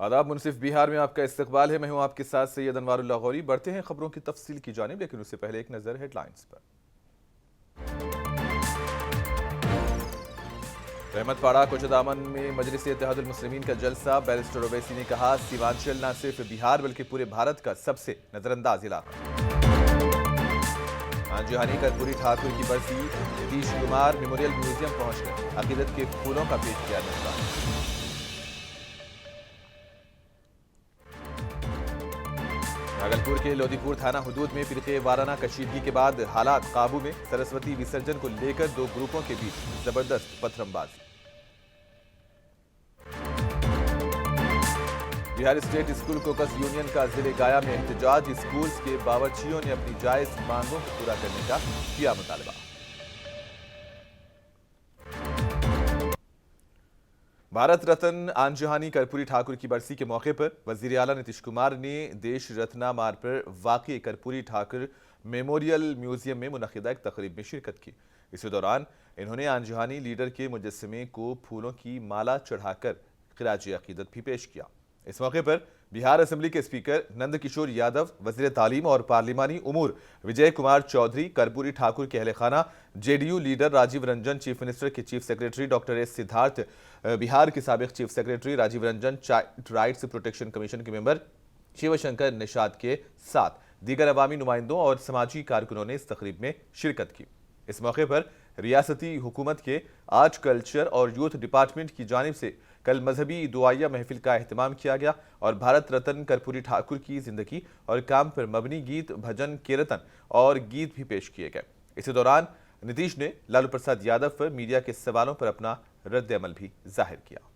आदाब। मुनसिफ बिहार में आपका इस्तकबाल है। मैं हूं आपके साथ सैयद अनवारुल्लाह गौरी। बढ़ते हैं खबरों की तफसील की जानिब, लेकिन उससे पहले एक नजर हेडलाइंस पर। रहमतपाड़ा कोचदामन में मजलिस इत्तेहादुल मुस्लिमीन का जलसा। बैरिस्टर ओवैसी ने कहा, सीमांचल न सिर्फ बिहार बल्कि पूरे भारत का सबसे नजरअंदाज इलाका। आंजिहानी कर्पूरी ठाकुर की बरसी। नीतीश कुमार मेमोरियल म्यूजियम पहुंचकर अकीदत के फूलों का पेश किया नजराना। भागलपुर के लोदीपुर थाना हुदूद में फिरके वाराना कशीदगी के बाद हालात काबू में। सरस्वती विसर्जन को लेकर दो ग्रुपों के बीच जबरदस्त पथरमबाजी। बिहार स्टेट स्कूल कोकस यूनियन का जिले गाया में एहतजाज। स्कूल्स के बावर्चियों ने अपनी जायज मांगों को पूरा करने का किया मुतालबा। भारत रत्न आंजिहानी कर्पूरी ठाकुर की बरसी के मौके पर वजीर आला नीतीश कुमार ने देश रत्ना मार्ग पर वाक़ई कर्पूरी ठाकुर मेमोरियल म्यूजियम में मुनक़िदा एक तकरीब में शिरकत की। इसी दौरान इन्होंने आंजिहानी लीडर के मुजस्समे को फूलों की माला चढ़ाकर ख़िराज अक़ीदत भी पेश किया। इस मौके पर बिहार असेंबली के स्पीकर नंद किशोर यादव, वज़ीर तालीम और पार्लिमानी उमूर विजय कुमार चौधरी, कर्पूरी ठाकुर के अहले खाना, JDU leader Rajiv Ranjan, chief minister के chief secretary doctor S Siddharth, Bihar के साबिक chief secretary Rajiv Ranjan, child rights protection commission के मेंबर शिवशंकर निषाद के साथ दीगर अवामी नुमाइंदों और समाजी कारकुनों ने इस तकरीब में शिरकत की। इस मौके पर रियासती हुकूमत के आर्ट कल्चर और यूथ डिपार्टमेंट की जानिब से कल मजहबी दुआया महफिल का एहतमाम किया गया और भारत रत्न कर्पूरी ठाकुर की जिंदगी और काम पर मबनी गीत, भजन, कीर्तन और गीत भी पेश किए गए। इसी दौरान नीतीश ने लालू प्रसाद यादव पर मीडिया के सवालों पर अपना रद्द अमल भी जाहिर किया।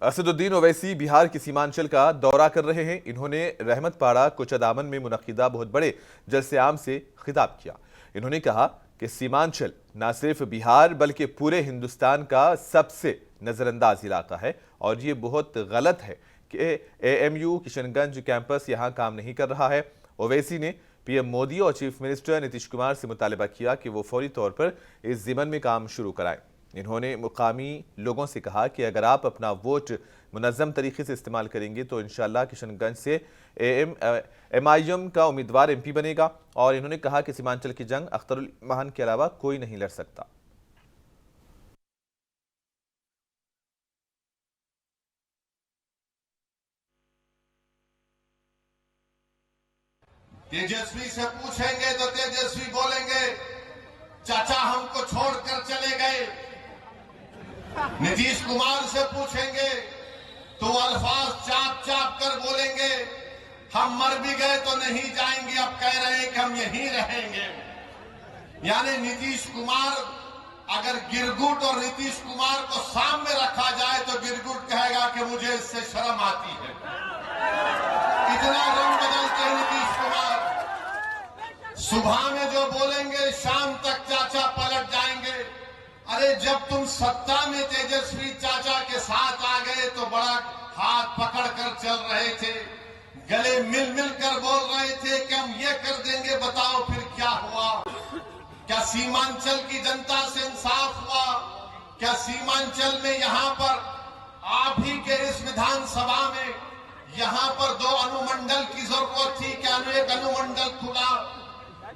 असदुद्दीन ओवैसी बिहार के सीमांचल का दौरा कर रहे हैं। इन्होंने रहमतपाड़ा कोचदामन में मुनक़िदा बहुत बड़े जलसे आम से खिताब किया। इन्होंने कहा कि सीमांचल न सिर्फ बिहार बल्कि पूरे हिंदुस्तान का सबसे नजरअंदाज इलाका है और ये बहुत गलत है कि एएमयू किशनगंज कैंपस यहां काम नहीं कर रहा है। ओवैसी ने पीएम मोदी और चीफ मिनिस्टर नीतीश कुमार से मुतालबा किया कि वो फौरी तौर पर इस ज़िमन में काम शुरू कराएं। इन्होंने मुकामी लोगों से कहा कि अगर आप अपना वोट मुनज़्ज़म तरीके से इस्तेमाल करेंगे तो इंशाअल्लाह किशनगंज से एमआईएम का उम्मीदवार एमपी बनेगा। और इन्होंने कहा कि सीमांचल की जंग अख्तरुल महान के अलावा कोई नहीं लड़ सकता। तेजस्वी से पूछेंगे तो तेजस्वी बोलेंगे चाचा हमको छोड़कर चले गए। नीतीश कुमार से पूछेंगे तो अल्फाज चाप चाप कर बोलेंगे हम मर भी गए तो नहीं जाएंगे, अब कह रहे हैं कि हम यहीं रहेंगे। यानी नीतीश कुमार, अगर गिरगुट और नीतीश कुमार को सामने रखा जाए तो गिरगुट कहेगा कि मुझे इससे शर्म आती है। इतना रंग बदलते हैं नीतीश कुमार। सुबह में जो बोलेंगे शाम तक चाचा पलट जाएंगे। अरे जब तुम सत्ता में तेजस्वी चाचा के साथ आ गए तो बड़ा हाथ पकड़ कर चल रहे थे, गले मिल मिल कर बोल रहे थे कि हम ये कर देंगे। बताओ फिर क्या हुआ? क्या सीमांचल की जनता से इंसाफ हुआ? क्या सीमांचल में यहां पर आप ही के इस विधानसभा में यहां पर 2 अनुमंडल की जरूरत थी? क्या एक अनुमंडल खुला?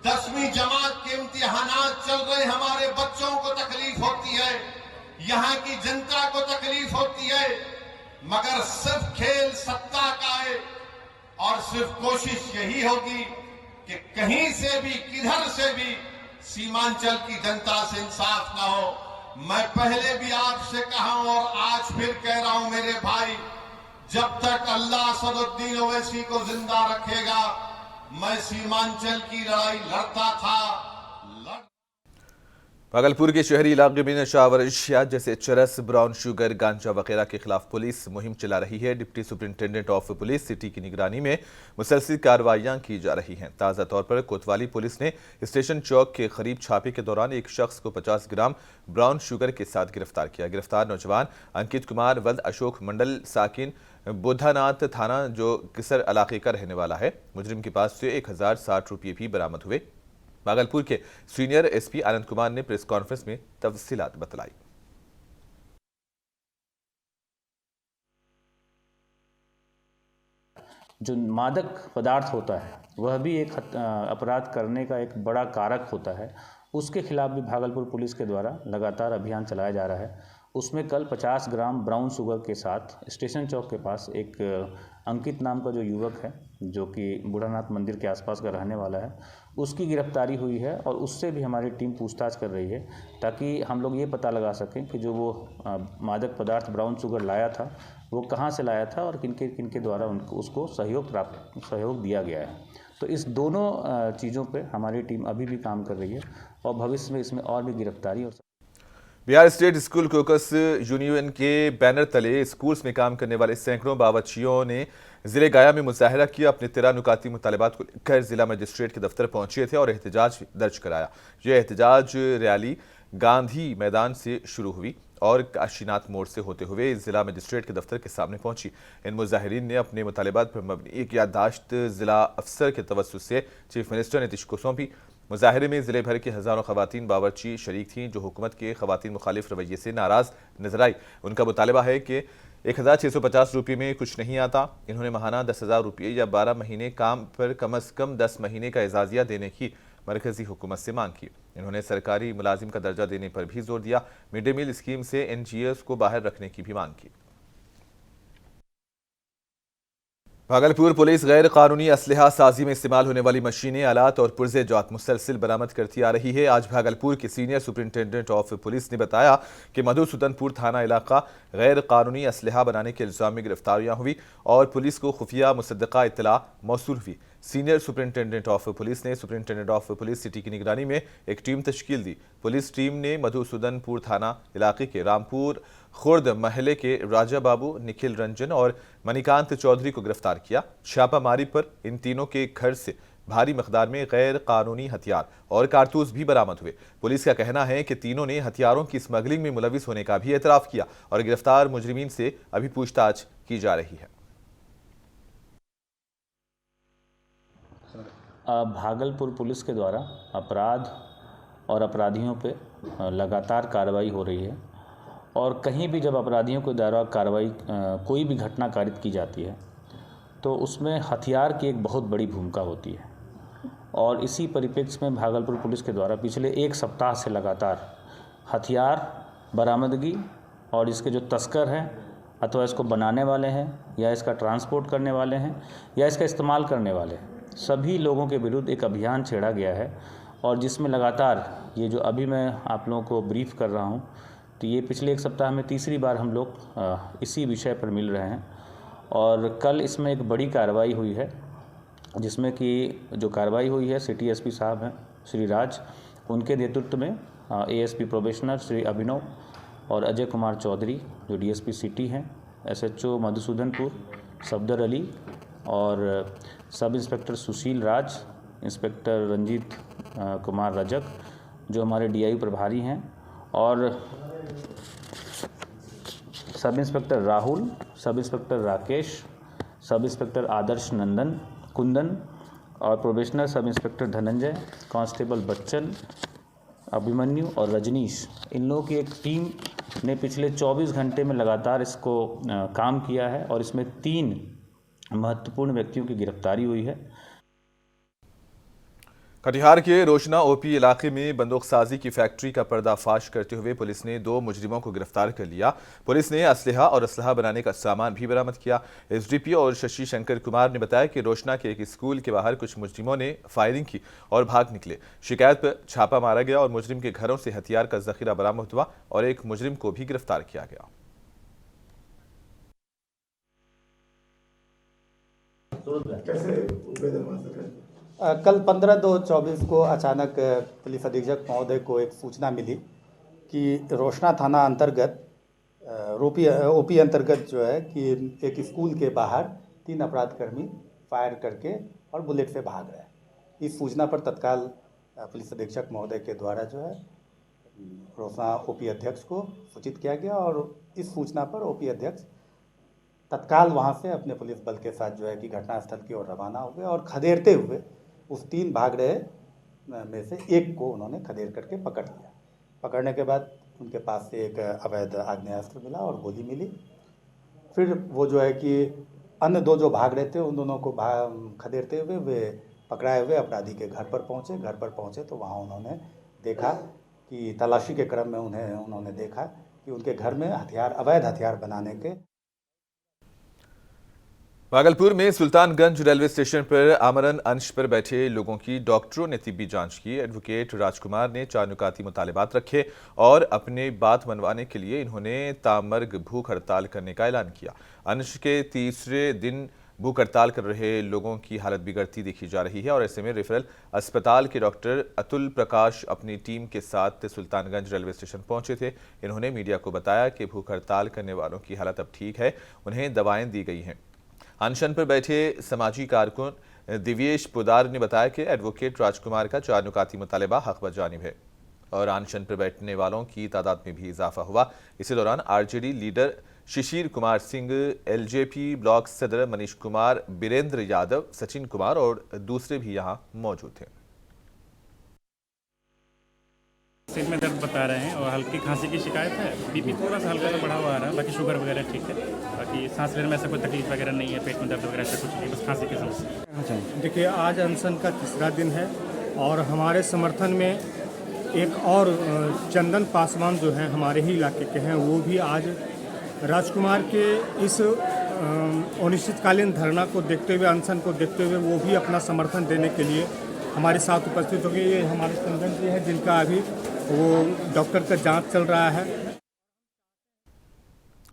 10वीं जमात के इम्तिहानात चल रहे, हमारे बच्चों को तकलीफ होती है, यहाँ की जनता को तकलीफ होती है, मगर सिर्फ खेल सत्ता का है और सिर्फ कोशिश यही होगी कि कहीं से भी किधर से भी सीमांचल की जनता से इंसाफ ना हो। मैं पहले भी आपसे कहा हूं और आज फिर कह रहा हूं मेरे भाई, जब तक अल्लाह असदुद्दीन ओवैसी को जिंदा रखेगा मैं सीमांचल की लड़ाई लड़ता था। भागलपुर के शहरी इलाके में नशावर अशियात जैसे चरस, ब्राउन शुगर, गांजा वगैरह के खिलाफ पुलिस मुहिम चला रही है। Deputy superintendent of police city की निगरानी में मुसलसल कार्रवाइयां की जा रही हैं। ताज़ा तौर पर कोतवाली पुलिस ने स्टेशन चौक के करीब छापे के दौरान एक शख्स को 50 ग्राम ब्राउन शुगर के साथ गिरफ्तार किया। गिरफ्तार नौजवान अंकित कुमार वल्द अशोक मंडल साकिन बुधानाथ थाना जो किसर इलाके का रहने वाला है। मुजरिम के पास से 1060 रुपये भी बरामद हुए। भागलपुर के सीनियर एसपी आनंद कुमार ने प्रेस कॉन्फ्रेंस में तफसीलात बतलाई। जो मादक पदार्थ होता है वह भी एक अपराध करने का एक बड़ा कारक होता है। उसके खिलाफ भी भागलपुर पुलिस के द्वारा लगातार अभियान चलाया जा रहा है। उसमें कल 50 ग्राम ब्राउन शुगर के साथ स्टेशन चौक के पास एक अंकित नाम का जो युवक है, जो कि बूढ़ानाथ मंदिर के आसपास का रहने वाला है, उसकी गिरफ्तारी हुई है और उससे भी हमारी टीम पूछताछ कर रही है, ताकि हम लोग ये पता लगा सकें कि जो वो मादक पदार्थ ब्राउन शुगर लाया था वो कहाँ से लाया था और किनके किनके द्वारा उसको सहयोग दिया गया है। तो इस दोनों चीज़ों पे हमारी टीम अभी भी काम कर रही है और भविष्य में इसमें और भी गिरफ्तारी हो। बिहार स्टेट स्कूल कोकस यूनियन के बैनर तले स्कूल्स में काम करने वाले सैकड़ों बावर्चियों ने जिले गाया में मुजाहरा किया। अपने 13 नुकाती मुतालिबात को लेकर जिला मजिस्ट्रेट के दफ्तर पहुंचे थे और एहतजाज दर्ज कराया। यह एहतजाज रैली गांधी मैदान से शुरू हुई और काशीनाथ मोड़ से होते हुए जिला मजिस्ट्रेट के दफ्तर के सामने पहुंची। इन मुजाहिरीन ने अपने मुतालिबात पर मबनी एक याददाश्त जिला अफसर के तवज्जुह से चीफ मिनिस्टर नीतीश को सौंपी। मुजाहिरे में जिले भर की हजारों खवातीन बावर्ची शरीक थीं, जो हुकूमत के खवातीन मुखालिफ रवैये से नाराज नजर आई। उनका मुतालबा है कि 1650 रुपये में कुछ नहीं आता। इन्होंने माहाना 10,000 रुपये या 12 महीने काम पर कम अज कम 10 महीने का एजाजिया देने की मरकजी हुकूमत से मांग की। इन्होंने सरकारी मुलाजिम का दर्जा देने पर भी जोर दिया। मिड डे मील स्कीम से NGOs को बाहर रखने की भी मांग की। भागलपुर पुलिस गैर कानूनी असलहा साजी में इस्तेमाल होने वाली मशीनें, आलात और पुर्जे जात मुसलसिल बरामद करती आ रही है। आज भागलपुर के सीनियर सुपरिंटेंडेंट ऑफ पुलिस ने बताया कि मधुसूदनपुर थाना इलाका गैर कानूनी असलहा बनाने के इल्जाम में गिरफ्तारियां हुई और पुलिस को खुफिया मुसद्दका इत्तला मौसूल हुई। सीनियर सुपरिंटेंडेंट ऑफ पुलिस ने सुपरिंटेंडेंट ऑफ पुलिस सिटी की निगरानी में एक टीम तश्कील दी। पुलिस टीम ने मधुसूदनपुर थाना इलाके के रामपुर खुर्द महल्ले के राजा बाबू, निखिल रंजन और मणिकांत चौधरी को गिरफ्तार किया। छापामारी पर इन तीनों के घर से भारी मकदार में गैर कानूनी हथियार और कारतूस भी बरामद हुए। पुलिस का कहना है कि तीनों ने हथियारों की स्मगलिंग में मुलविस होने का भी एतराफ किया और गिरफ्तार मुजरिमीन से अभी पूछताछ की जा रही है। भागलपुर पुलिस के द्वारा अपराध और अपराधियों पे लगातार कार्रवाई हो रही है और कहीं भी जब अपराधियों के द्वारा कार्रवाई कोई भी घटना कारित की जाती है तो उसमें हथियार की एक बहुत बड़ी भूमिका होती है। और इसी परिप्रेक्ष्य में भागलपुर पुलिस के द्वारा पिछले 1 सप्ताह से लगातार हथियार बरामदगी और इसके जो तस्कर हैं अथवा इसको बनाने वाले हैं या इसका ट्रांसपोर्ट करने वाले हैं या इसका इस्तेमाल करने वाले हैं, सभी लोगों के विरुद्ध एक अभियान छेड़ा गया है। और जिसमें लगातार ये जो अभी मैं आप लोगों को ब्रीफ कर रहा हूँ, तो ये पिछले 1 सप्ताह में तीसरी बार हम लोग इसी विषय पर मिल रहे हैं। और कल इसमें एक बड़ी कार्रवाई हुई है, जिसमें कि जो कार्रवाई हुई है सिटी एसपी साहब हैं श्री राज, उनके नेतृत्व में एएसपी प्रोबेशनर श्री अभिनव और अजय कुमार चौधरी जो डीएसपी सिटी हैं, एसएचओ मधुसूदनपुर सफदर अली और सब इंस्पेक्टर सुशील राज, इंस्पेक्टर रंजीत कुमार रजक जो हमारे डीआई प्रभारी हैं, और sub inspector Rahul, sub inspector Rakesh, sub inspector आदर्श नंदन कुंदन और probationer sub inspector Dhananjay, constable Bachchan, Abhimanyu और रजनीश। इन लोगों की एक टीम ने पिछले 24 घंटे में लगातार इसको काम किया है और इसमें 3 महत्वपूर्ण व्यक्तियों की गिरफ्तारी हुई है। कटिहार के रोशना ओपी इलाके में बंदूकसाजी की फैक्ट्री का पर्दाफाश करते हुए पुलिस ने 2 मुजरिमों को गिरफ्तार कर लिया। पुलिस ने असलहा और असलहा बनाने का सामान भी बरामद किया। एसडीपी और शशि शंकर कुमार ने बताया कि रोशना के एक स्कूल के बाहर कुछ मुजरिमों ने फायरिंग की और भाग निकले। शिकायत पर छापा मारा गया और मुजरिम के घरों से हथियार का जखीरा बरामद हुआ और एक मुजरिम को भी गिरफ्तार किया गया। कल 15/2/24 को अचानक पुलिस अधीक्षक महोदय को एक सूचना मिली कि रोशना थाना अंतर्गत ओपी अंतर्गत जो है कि एक स्कूल के बाहर 3 अपराधकर्मी फायर करके और बुलेट से भाग रहे हैं। इस सूचना पर तत्काल पुलिस अधीक्षक महोदय के द्वारा जो है रोशना ओपी अध्यक्ष को सूचित किया गया और इस सूचना पर ओपी अध्यक्ष तत्काल वहां से अपने पुलिस बल के साथ जो है कि घटनास्थल की ओर रवाना हो गए और खदेड़ते हुए उस 3 भाग रहे में से एक को उन्होंने खदेड़ करके पकड़ लिया। पकड़ने के बाद उनके पास से एक अवैध आग्नेयास्त्र मिला और गोली मिली। फिर वो जो है कि अन्य दो जो भाग रहे थे उन दोनों को खदेड़ते हुए वे पकड़ाए हुए अपराधी के घर पर पहुंचे। घर पर पहुंचे तो वहां उन्होंने देखा कि तलाशी के क्रम में उन्होंने देखा कि उनके घर में अवैध हथियार बनाने के। भागलपुर में सुल्तानगंज रेलवे स्टेशन पर आमरण अंश पर बैठे लोगों की डॉक्टरों ने तिब्बी जांच की। एडवोकेट राजकुमार ने 4 नुकाती मुतालिबात रखे और अपने बात मनवाने के लिए इन्होंने तामर्ग भूख हड़ताल करने का ऐलान किया। अंश के तीसरे दिन भूख हड़ताल कर रहे लोगों की हालत बिगड़ती देखी जा रही है और ऐसे में रेफरल अस्पताल के डॉक्टर अतुल प्रकाश अपनी टीम के साथ सुल्तानगंज रेलवे स्टेशन पहुंचे थे। इन्होंने मीडिया को बताया कि भूख हड़ताल करने वालों की हालत अब ठीक है, उन्हें दवाएं दी गई हैं। अनशन पर बैठे समाजी कारकुन दिव्येश पुदार ने बताया कि एडवोकेट राजकुमार का 4 नुकाती मुतालिबा हक बजानिब है और अनशन पर बैठने वालों की तादाद में भी इजाफा हुआ। इसी दौरान RJD leader Shishir Kumar Singh, LJP block सदर मनीष कुमार, बीरेंद्र यादव, सचिन कुमार और दूसरे भी यहां मौजूद थे। सिर में दर्द बता रहे हैं और हल्की खांसी की शिकायत है। बीपी थोड़ा सा हल्का सा बढ़ा हुआ आ रहा है, बाकी शुगर वगैरह ठीक है। बाकी सांस लेने में ऐसा कोई तकलीफ वगैरह नहीं है, पेट में दर्द वगैरह ऐसा कुछ नहीं, बस खांसी की समस्या। देखिए, आज अनशन का तीसरा दिन है और हमारे समर्थन में एक और चंदन पासवान जो हैं हमारे ही इलाके के हैं, वो भी आज राजकुमार के इस अनिश्चितकालीन धरना को देखते हुए, अनशन को देखते हुए वो भी अपना समर्थन देने के लिए हमारे साथ उपस्थित हो गए। ये हमारे चंदन जी हैं जिनका अभी वो डॉक्टर का जांच चल रहा है।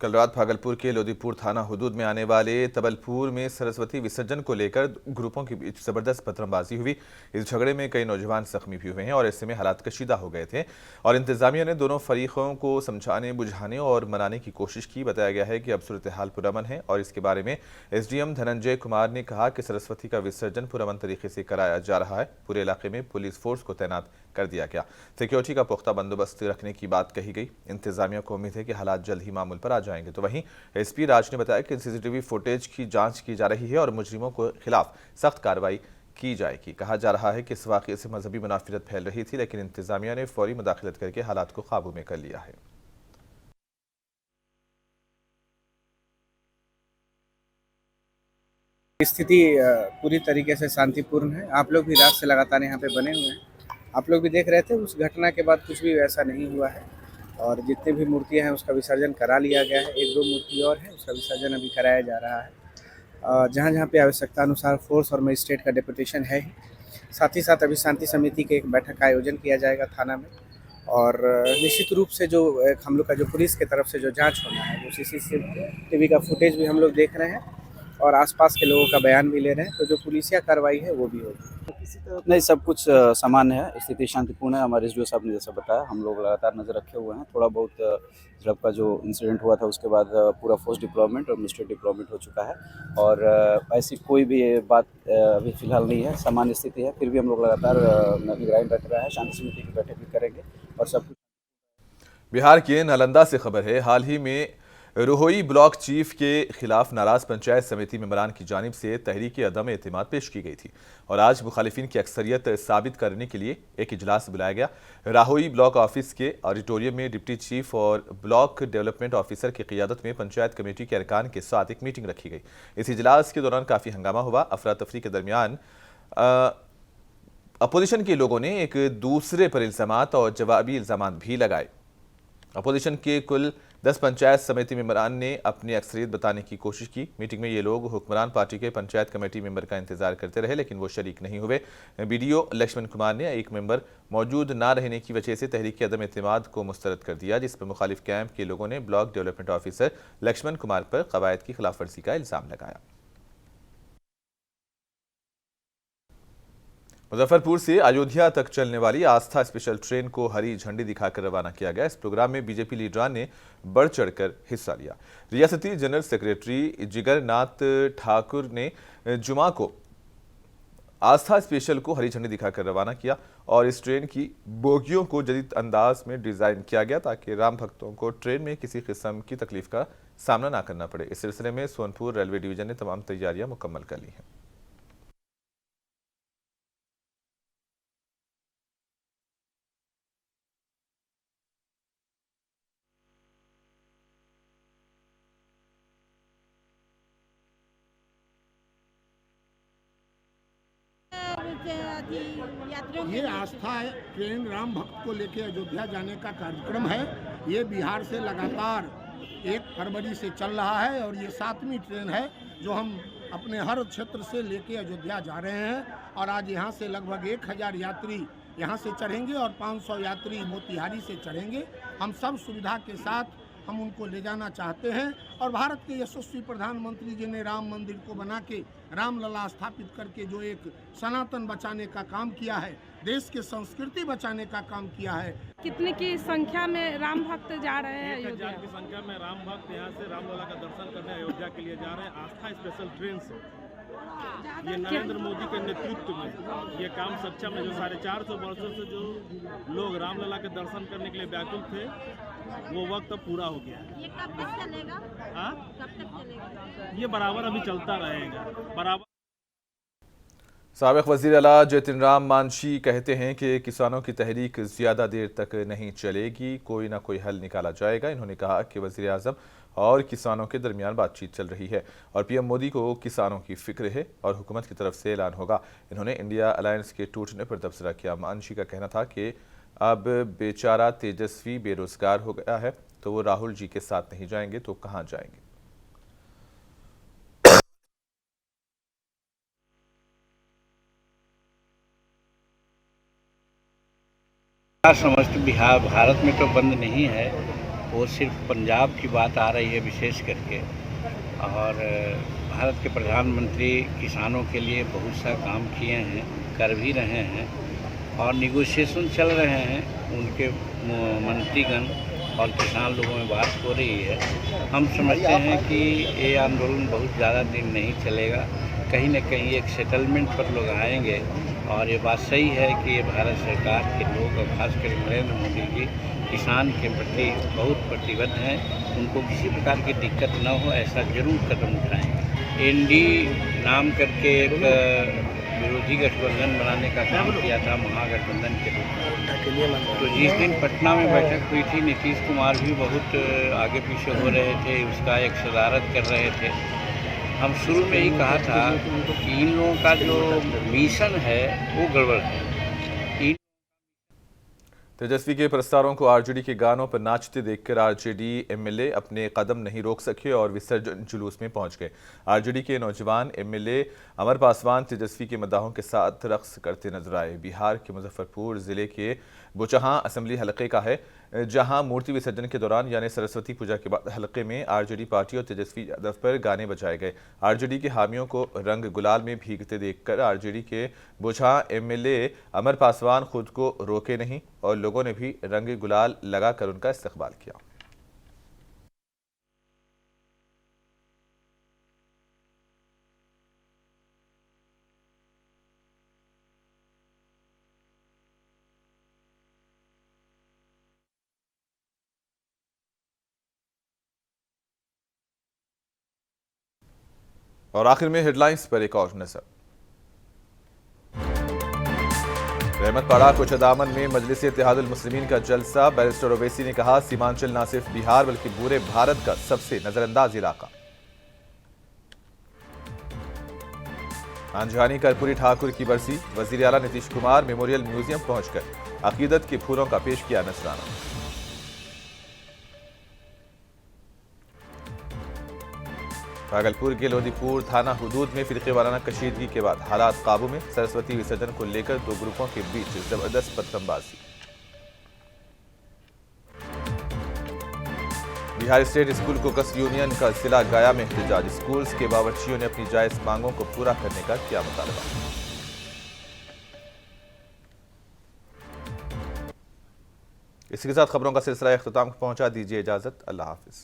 कल रात भागलपुर के लोदीपुर थाना हुदूद में आने वाले तबलपुर में सरस्वती विसर्जन को लेकर ग्रुपों के बीच जबरदस्त पथराबाजी हुई। इस झगड़े में कई नौजवान जख्मी भी हुए हैं और ऐसे में हालात कशीदा हो गए थे और इंतजामिया ने दोनों फरीकों को समझाने, बुझाने और मनाने की कोशिश की। बताया गया है कि अब सूरत हाल पुरअमन है और इसके बारे में एसडीएम धनंजय कुमार ने कहा कि सरस्वती का विसर्जन पुरअमन तरीके से कराया जा रहा है। पूरे इलाके में पुलिस फोर्स को तैनात कर दिया गया। सिक्योरिटी का पुख्ता बंदोबस्त रखने की बात कही गई। इंतजामिया को उम्मीद है कि हालात जल्द ही मामूल पर आ जाएंगे। तो वहीं एसपी राज ने बताया कि सीसीटीवी फुटेज की जांच की जा रही है और मुजरिमों के खिलाफ सख्त कार्रवाई की जाएगी। कहा जा रहा है कि इस वाकये से मजहबी मुनाफिरत फैल रही थी, लेकिन इंतजामिया ने फौरी मुदाखलत करके हालात को काबू में कर लिया है। स्थिति पूरी तरीके से शांतिपूर्ण है। आप लोग भी रात से लगातार यहाँ पे बने हुए हैं, आप लोग भी देख रहे थे। उस घटना के बाद कुछ भी वैसा नहीं हुआ है और जितने भी मूर्तियाँ हैं उसका विसर्जन करा लिया गया है। 1-2 मूर्ति और है, उसका विसर्जन अभी कराया जा रहा है। जहाँ जहाँ पे आवश्यकता अनुसार फोर्स और मजिस्ट्रेट का डेपुटेशन है। साथ ही साथ अभी शांति समिति के एक बैठक का आयोजन किया जाएगा थाना में और निश्चित रूप से जो हम लोग का जो पुलिस की तरफ से जो जाँच होना है, वो CCTV का फुटेज भी हम लोग देख रहे हैं और आसपास के लोगों का बयान भी ले रहे हैं। तो जो पुलिसिया कार्रवाई है वो भी होगी। नहीं, सब कुछ सामान्य है, स्थिति शांतिपूर्ण है। हमारे एसडीओ साहब ने जैसा बताया, हम लोग लगातार नज़र रखे हुए हैं। थोड़ा बहुत झड़प का जो इंसिडेंट हुआ था उसके बाद पूरा फोर्स डिप्लॉयमेंट और मिनिस्ट्री डिप्लॉयमेंट हो चुका है और ऐसी कोई भी बात अभी फिलहाल नहीं है, सामान्य स्थिति है। फिर भी हम लोग लगातार निगरानी रख रहे हैं, शांति समिति की बैठक भी करेंगे और सब कुछ। बिहार के नालंदा से खबर है। हाल ही में रोहई ब्लॉक चीफ के खिलाफ नाराज पंचायत समिति मेंबरान की जानिब से तहरीक अदम एतमाद पेश की गई थी और आज मुखालिफिन की अक्सरियत साबित करने के लिए एक इजलास बुलाया गया। राहोई ब्लॉक ऑफिस के ऑडिटोरियम में डिप्टी चीफ और ब्लॉक डेवलपमेंट ऑफिसर की क़ियादत में पंचायत कमेटी के अरकान के साथ एक मीटिंग रखी गई। इस इजलास के दौरान काफ़ी हंगामा हुआ। अफरा तफरी के दरमियान अपोजिशन के लोगों ने एक दूसरे पर इल्ज़ामात और जवाबी इल्ज़ामात भी लगाए। अपोजिशन के कुल 10 पंचायत समिति मेंबरान ने अपनी अक्सरियत बताने की कोशिश की। मीटिंग में ये लोग हुक्मरान पार्टी के पंचायत कमेटी मेंबर का इंतजार करते रहे, लेकिन वो शरीक नहीं हुए। बीडीओ लक्ष्मण कुमार ने एक मेंबर मौजूद ना रहने की वजह से तहरीक अदम एतमाद को मुस्तरद कर दिया, जिस पर मुखालिफ कैंप के लोगों ने block development officer Laxman Kumar पर कवायद की खिलाफ वर्जी का इल्ज़ाम लगाया। मुजफ्फरपुर से अयोध्या तक चलने वाली आस्था स्पेशल ट्रेन को हरी झंडी दिखाकर रवाना किया गया। इस प्रोग्राम में बीजेपी लीडरान ने बढ़ चढ़कर हिस्सा लिया। रियासती जनरल सेक्रेटरी जिगरनाथ ठाकुर ने जुमा को आस्था स्पेशल को हरी झंडी दिखाकर रवाना किया और इस ट्रेन की बोगियों को जदीद अंदाज में डिज़ाइन किया गया ताकि राम भक्तों को ट्रेन में किसी किस्म की तकलीफ का सामना ना करना पड़े। इस सिलसिले में सोनपुर रेलवे डिवीजन ने तमाम तैयारियां मुकम्मल कर ली हैं। कि यात्रियों ये आस्था ट्रेन राम भक्त को लेकर अयोध्या जाने का कार्यक्रम है। ये बिहार से लगातार 1 फरवरी से चल रहा है और ये 7वीं ट्रेन है जो हम अपने हर क्षेत्र से लेके अयोध्या जा रहे हैं। और आज यहाँ से लगभग 1000 यात्री यहाँ से चढ़ेंगे और 500 यात्री मोतिहारी से चढ़ेंगे। हम सब सुविधा के साथ हम उनको ले जाना चाहते हैं। और भारत के यशस्वी प्रधानमंत्री जी ने राम मंदिर को बना के रामलला स्थापित करके जो एक सनातन बचाने का काम किया है, देश के संस्कृति बचाने का काम किया है। कितने की संख्या में राम भक्त जा रहे हैं 1000 की संख्या में राम भक्त यहाँ से रामलला का दर्शन करने अयोध्या के लिए जा रहे हैं आस्था स्पेशल ट्रेन से। ये नरेंद्र मोदी के नेतृत्व में ये काम सक्षम है। जो 450 वर्षों से जो लोग रामलला के दर्शन करने के लिए व्याकुल थे, वो वक्त अब पूरा हो गया है। ये कब तक चलेगा? हाँ, कब तक चलेगा? ये बराबर अभी चलता रहेगा बराबर। साबिक वज़ीर आला जतिन राम मांझी कहते हैं कि किसानों की तहरीक ज़्यादा देर तक नहीं चलेगी, कोई ना कोई हल निकाला जाएगा। इन्होंने कहा कि वज़ीर आज़म और किसानों के दरमियान बातचीत चल रही है और पीएम मोदी को किसानों की फिक्र है और हुकूमत की तरफ से ऐलान होगा। इन्होंने इंडिया अलायंस के टूटने पर तबसरा किया। मांझी का कहना था कि अब बेचारा तेजस्वी बेरोजगार हो गया है, तो वो राहुल जी के साथ नहीं जाएंगे तो कहाँ जाएंगे। समस्त बिहार भारत में तो बंद नहीं है, वो सिर्फ पंजाब की बात आ रही है विशेष करके। और भारत के प्रधानमंत्री किसानों के लिए बहुत सा काम किए हैं, कर भी रहे हैं और निगोशिएशन चल रहे हैं। उनके मंत्रीगण और किसान लोगों में बात हो रही है। हम समझते हैं कि ये आंदोलन बहुत ज़्यादा दिन नहीं चलेगा, कहीं न कहीं एक सेटलमेंट पर लोग आएंगे। और ये बात सही है कि ये भारत सरकार के लोग और खासकर नरेंद्र मोदी जी किसान के प्रति बहुत प्रतिबद्ध हैं। उनको किसी प्रकार की दिक्कत न हो ऐसा जरूर कदम उठाएंगे। एनडी नाम करके एक विरोधी गठबंधन बनाने का काम किया था महागठबंधन के रूप में। तो जिस दिन पटना में बैठक हुई थी, नीतीश कुमार भी बहुत आगे पीछे हो रहे थे, उसका एक सदारत कर रहे थे। हम शुरू में ही कहा था कि इन लोगों का जो मिशन है वो गड़बड़ है। तेजस्वी के प्रस्तारों को आरजेडी के गानों पर नाचते देखकर आरजेडी एमएलए अपने कदम नहीं रोक सके और विसर्जन जुलूस में पहुंच गए। आरजेडी के नौजवान एमएलए अमर पासवान तेजस्वी के मदाहों के साथ रक्स करते नजर आए। बिहार के मुजफ्फरपुर जिले के बुचहां असेंबली हलके का है, जहां मूर्ति विसर्जन के दौरान यानी सरस्वती पूजा के बाद हलके में आरजेडी पार्टी और तेजस्वी यादव पर गाने बजाए गए। आरजेडी के हामियों को रंग गुलाल में भीगते देखकर आरजेडी के बुचहां एमएलए अमर पासवान खुद को रोके नहीं और लोगों ने भी रंग गुलाल लगाकर उनका इस्तकबाल किया। और आखिर में हेडलाइंस पर एक और नजर। रहमतपाड़ा कोचदामन में मजलिस इत्तेहादुल मुस्लिमीन का जलसा। बैरिस्टर ओवैसी ने कहा, सीमांचल न सिर्फ बिहार बल्कि पूरे भारत का सबसे नजरअंदाज इलाका। आंजहानी कर्पूरी ठाकुर की बरसी। वजीर आला नीतीश कुमार मेमोरियल म्यूजियम पहुंचकर अकीदत के फूलों का पेश किया नजराना। भागलपुर के लोदीपुर थाना हुदूद में फिरके वाराना कशीदगी के बाद हालात काबू में। सरस्वती विसर्जन को लेकर दो ग्रुपों के बीच जबरदस्त पतंगबाजी। बिहार स्टेट स्कूल कोकस यूनियन का जिला गया में एहतजाज। स्कूल्स के बावर्चियों ने अपनी जायज मांगों को पूरा करने का किया मुतालबा। इसी के साथ खबरों का सिलसिला इख्तिताम को पहुंचा। दीजिए इजाजत। अल्लाह हाफिज।